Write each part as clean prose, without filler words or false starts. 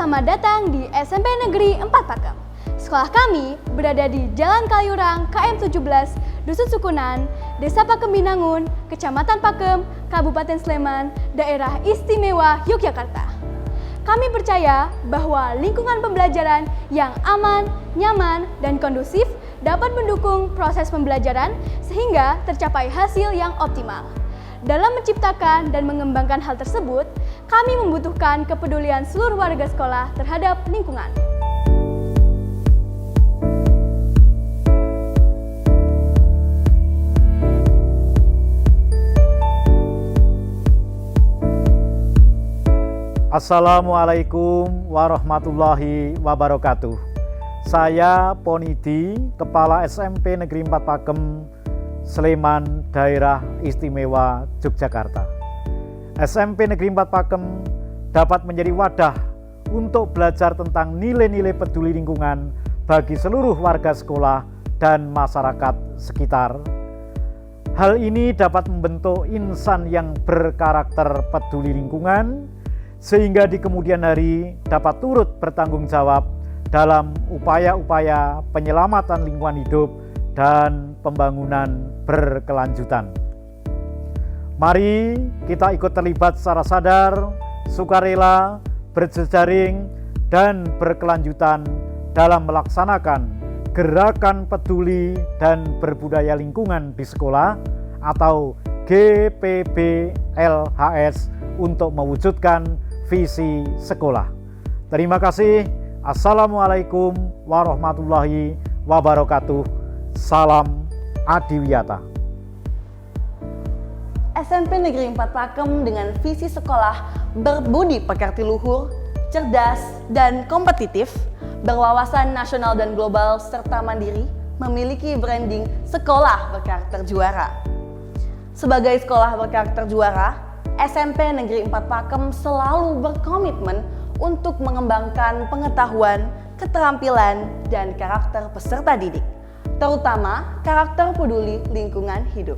selamat datang di SMP Negeri 4 Pakem. Sekolah kami berada di Jalan Kaliurang KM 17, Dusun Sukunan, Desa Pakem Binangun, Kecamatan Pakem, Kabupaten Sleman, Daerah Istimewa Yogyakarta. Kami percaya bahwa lingkungan pembelajaran yang aman, nyaman, dan kondusif dapat mendukung proses pembelajaran sehingga tercapai hasil yang optimal. Dalam menciptakan dan mengembangkan hal tersebut, kami membutuhkan kepedulian seluruh warga sekolah terhadap lingkungan. Assalamualaikum warahmatullahi wabarakatuh. Saya Ponidi, Kepala SMP Negeri 4 Pakem, Sleman, Daerah Istimewa Yogyakarta. SMP Negeri 4 Pakem dapat menjadi wadah untuk belajar tentang nilai-nilai peduli lingkungan bagi seluruh warga sekolah dan masyarakat sekitar. Hal ini dapat membentuk insan yang berkarakter peduli lingkungan, sehingga di kemudian hari dapat turut bertanggung jawab dalam upaya-upaya penyelamatan lingkungan hidup dan pembangunan berkelanjutan. Mari kita ikut terlibat secara sadar, sukarela, berjejaring, dan berkelanjutan dalam melaksanakan gerakan peduli dan berbudaya lingkungan di sekolah atau GPBLHS untuk mewujudkan visi sekolah. Terima kasih. Assalamualaikum warahmatullahi wabarakatuh. Salam Adiwiyata. SMP Negeri 4 Pakem dengan visi sekolah berbudi pekerti luhur, cerdas dan kompetitif, berwawasan nasional dan global serta mandiri, memiliki branding sekolah berkarakter juara. Sebagai sekolah berkarakter juara, SMP Negeri 4 Pakem selalu berkomitmen untuk mengembangkan pengetahuan, keterampilan, dan karakter peserta didik, terutama karakter peduli lingkungan hidup.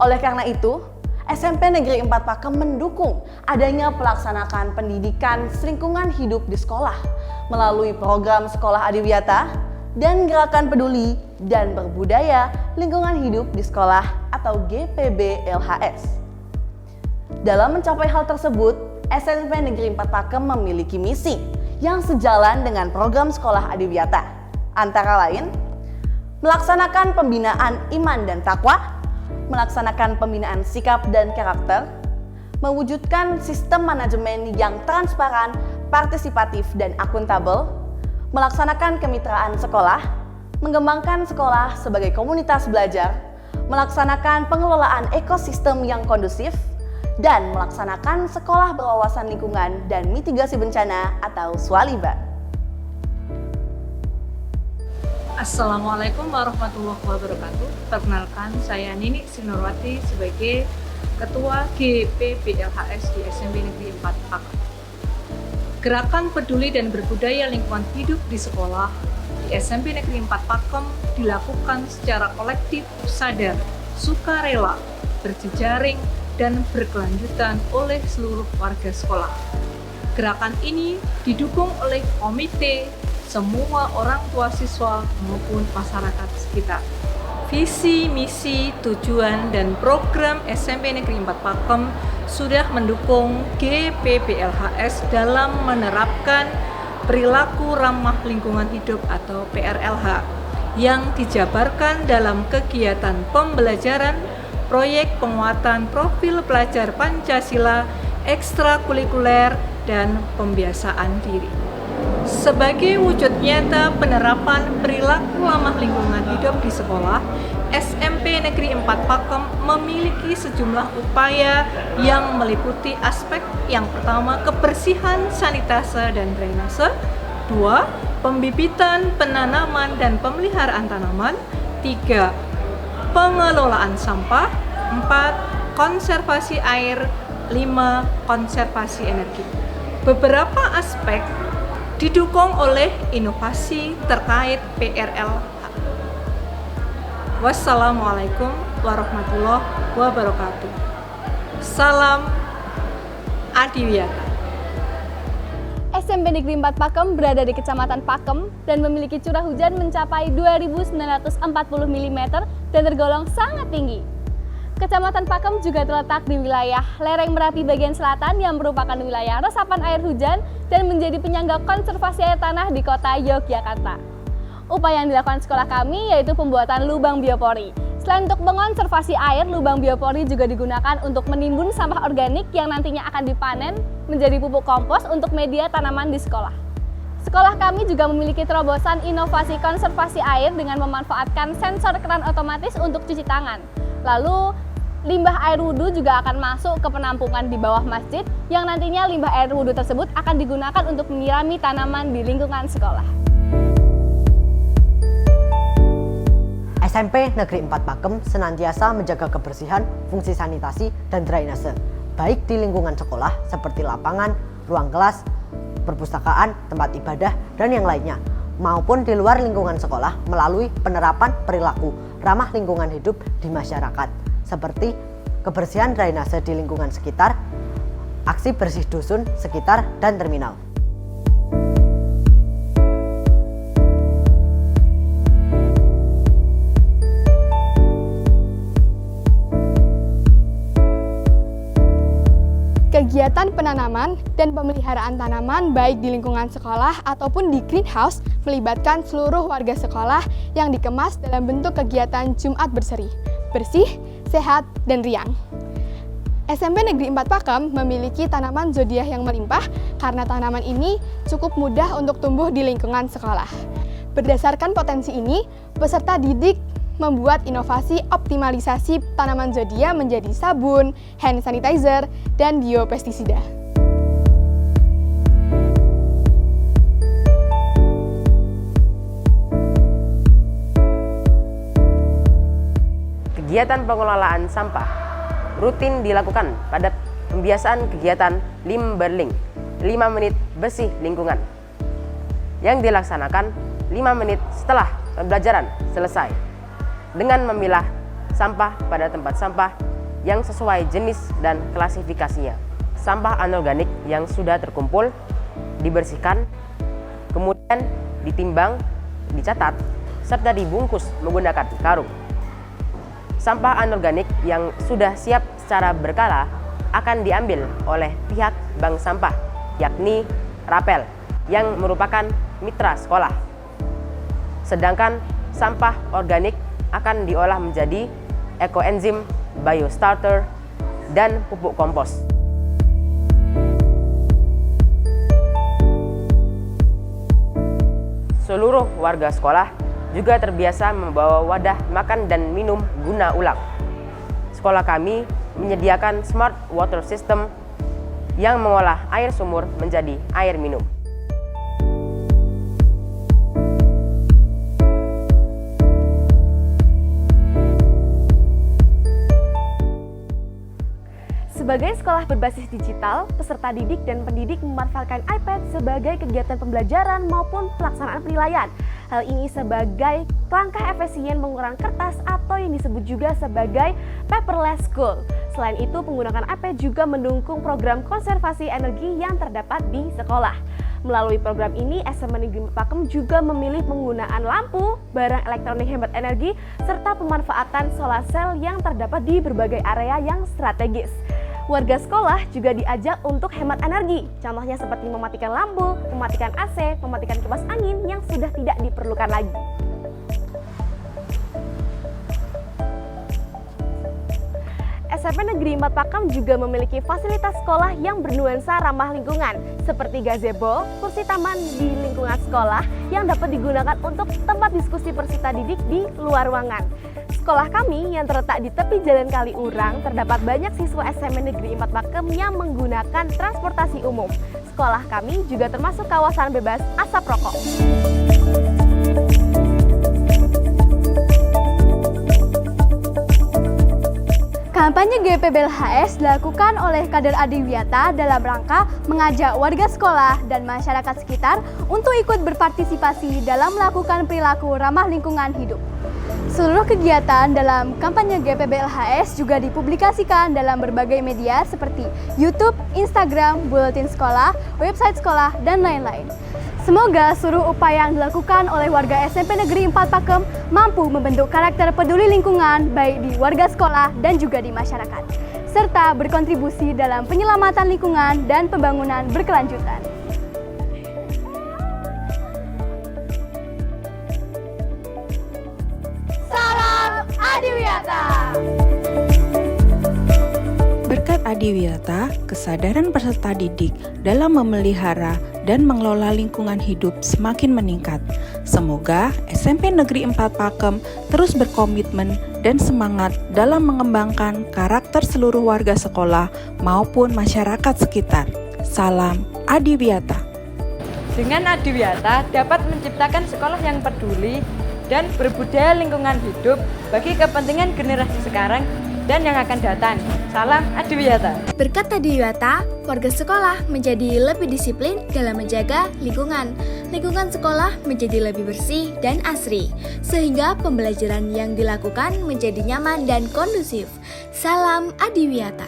Oleh karena itu, SMP Negeri 4 Pakem mendukung adanya pelaksanaan pendidikan lingkungan hidup di sekolah melalui program Sekolah Adiwiyata dan Gerakan Peduli dan Berbudaya Lingkungan Hidup di Sekolah atau GPBLHS. Dalam mencapai hal tersebut, SMP Negeri 4 Pakem memiliki misi yang sejalan dengan program Sekolah Adiwiyata, antara lain melaksanakan pembinaan iman dan takwa, melaksanakan pembinaan sikap dan karakter, mewujudkan sistem manajemen yang transparan, partisipatif, dan akuntabel, melaksanakan kemitraan sekolah, mengembangkan sekolah sebagai komunitas belajar, melaksanakan pengelolaan ekosistem yang kondusif, dan melaksanakan sekolah berwawasan lingkungan dan mitigasi bencana atau SWALIBA. Assalamualaikum warahmatullahi wabarakatuh. Perkenalkan, saya Nini Sinurwati sebagai Ketua GPBLHS di SMP Negeri 4 Pakem. Gerakan peduli dan berbudaya lingkungan hidup di sekolah di SMP Negeri 4 Pakem dilakukan secara kolektif, sadar, sukarela, berjejaring, dan berkelanjutan oleh seluruh warga sekolah. Gerakan ini didukung oleh komite, semua orang tua siswa maupun masyarakat sekitar. Visi, misi, tujuan, dan program SMP Negeri 4 Pakem sudah mendukung GPBLHS dalam menerapkan perilaku ramah lingkungan hidup atau PRLH yang dijabarkan dalam kegiatan pembelajaran, proyek penguatan profil pelajar Pancasila, ekstrakurikuler, dan pembiasaan diri. Sebagai wujud nyata penerapan perilaku ramah lingkungan hidup di sekolah, SMP Negeri 4 Pakem memiliki sejumlah upaya yang meliputi aspek yang pertama, kebersihan, sanitase, dan drainase. 2. Pembibitan, penanaman, dan pemeliharaan tanaman. 3. Pengelolaan sampah. 4. Konservasi air. 5. Konservasi energi. Beberapa aspek didukung oleh inovasi terkait PRLH. Wassalamualaikum warahmatullahi wabarakatuh. Salam Adiwiyata. SMP Negeri 4 Pakem berada di Kecamatan Pakem dan memiliki curah hujan mencapai 2.940 mm dan tergolong sangat tinggi. Kecamatan Pakem juga terletak di wilayah lereng Merapi bagian selatan yang merupakan wilayah resapan air hujan dan menjadi penyangga konservasi air tanah di kota Yogyakarta. Upaya yang dilakukan sekolah kami yaitu pembuatan lubang biopori. Selain untuk mengonservasi air, lubang biopori juga digunakan untuk menimbun sampah organik yang nantinya akan dipanen menjadi pupuk kompos untuk media tanaman di sekolah. Sekolah kami juga memiliki terobosan inovasi konservasi air dengan memanfaatkan sensor keran otomatis untuk cuci tangan. Lalu, limbah air wudhu juga akan masuk ke penampungan di bawah masjid yang nantinya limbah air wudhu tersebut akan digunakan untuk menyirami tanaman di lingkungan sekolah. SMP Negeri 4 Pakem senantiasa menjaga kebersihan, fungsi sanitasi, dan drainase, baik di lingkungan sekolah seperti lapangan, ruang kelas, perpustakaan, tempat ibadah, dan yang lainnya, maupun di luar lingkungan sekolah melalui penerapan perilaku ramah lingkungan hidup di masyarakat, seperti kebersihan drainase di lingkungan sekitar, aksi bersih dusun, sekitar, dan terminal. Kegiatan penanaman dan pemeliharaan tanaman baik di lingkungan sekolah ataupun di greenhouse melibatkan seluruh warga sekolah yang dikemas dalam bentuk kegiatan Jumat Berseri, bersih, sehat, dan riang. SMP Negeri 4 Pakem memiliki tanaman zodiak yang melimpah karena tanaman ini cukup mudah untuk tumbuh di lingkungan sekolah. Berdasarkan potensi ini, peserta didik membuat inovasi optimalisasi tanaman zodiak menjadi sabun, hand sanitizer, dan biopestisida. Kegiatan pengelolaan sampah rutin dilakukan pada pembiasaan kegiatan Limberling 5 menit bersih lingkungan yang dilaksanakan 5 menit setelah pembelajaran selesai dengan memilah sampah pada tempat sampah yang sesuai jenis dan klasifikasinya. Sampah anorganik yang sudah terkumpul dibersihkan, kemudian ditimbang, dicatat, serta dibungkus menggunakan karung. Sampah anorganik yang sudah siap secara berkala akan diambil oleh pihak bank sampah, yakni Rapel, yang merupakan mitra sekolah. Sedangkan sampah organik akan diolah menjadi ekoenzim, biostarter, dan pupuk kompos. Seluruh warga sekolah juga terbiasa membawa wadah makan dan minum guna ulang. Sekolah kami menyediakan smart water system yang mengolah air sumur menjadi air minum. Sebagai sekolah berbasis digital, peserta didik dan pendidik memanfaatkan iPad sebagai kegiatan pembelajaran maupun pelaksanaan penilaian. Hal ini sebagai langkah efisien mengurangi kertas atau yang disebut juga sebagai paperless school. Selain itu, penggunaan iPad juga mendukung program konservasi energi yang terdapat di sekolah. Melalui program ini, SMP Negeri 4 Pakem juga memilih penggunaan lampu, barang elektronik hemat energi, serta pemanfaatan solar cell yang terdapat di berbagai area yang strategis. Warga sekolah juga diajak untuk hemat energi, contohnya seperti mematikan lampu, mematikan AC, mematikan kipas angin yang sudah tidak diperlukan lagi. SMP Negeri 4 Pakem juga memiliki fasilitas sekolah yang bernuansa ramah lingkungan, seperti gazebo, kursi taman di lingkungan sekolah yang dapat digunakan untuk tempat diskusi peserta didik di luar ruangan. Sekolah kami yang terletak di tepi Jalan Kaliurang terdapat banyak siswa SMP Negeri 4 Pakem yang menggunakan transportasi umum. Sekolah kami juga termasuk kawasan bebas asap rokok. Kampanye GPBLHS dilakukan oleh kader Adiwiyata dalam rangka mengajak warga sekolah dan masyarakat sekitar untuk ikut berpartisipasi dalam melakukan perilaku ramah lingkungan hidup. Seluruh kegiatan dalam kampanye GPBLHS juga dipublikasikan dalam berbagai media seperti YouTube, Instagram, buletin sekolah, website sekolah, dan lain-lain. Semoga seluruh upaya yang dilakukan oleh warga SMP Negeri 4 Pakem mampu membentuk karakter peduli lingkungan baik di warga sekolah dan juga di masyarakat, serta berkontribusi dalam penyelamatan lingkungan dan pembangunan berkelanjutan. Salam Adiwiyata! Berkat Adiwiyata, kesadaran peserta didik dalam memelihara dan mengelola lingkungan hidup semakin meningkat. Semoga SMP Negeri 4 Pakem terus berkomitmen dan semangat dalam mengembangkan karakter seluruh warga sekolah maupun masyarakat sekitar. Salam Adiwiyata. Dengan Adiwiyata dapat menciptakan sekolah yang peduli dan berbudaya lingkungan hidup bagi kepentingan generasi sekarang dan yang akan datang. Salam Adiwiyata. Berkat Adiwiyata, warga sekolah menjadi lebih disiplin dalam menjaga lingkungan. Lingkungan sekolah menjadi lebih bersih dan asri, sehingga pembelajaran yang dilakukan menjadi nyaman dan kondusif. Salam Adiwiyata.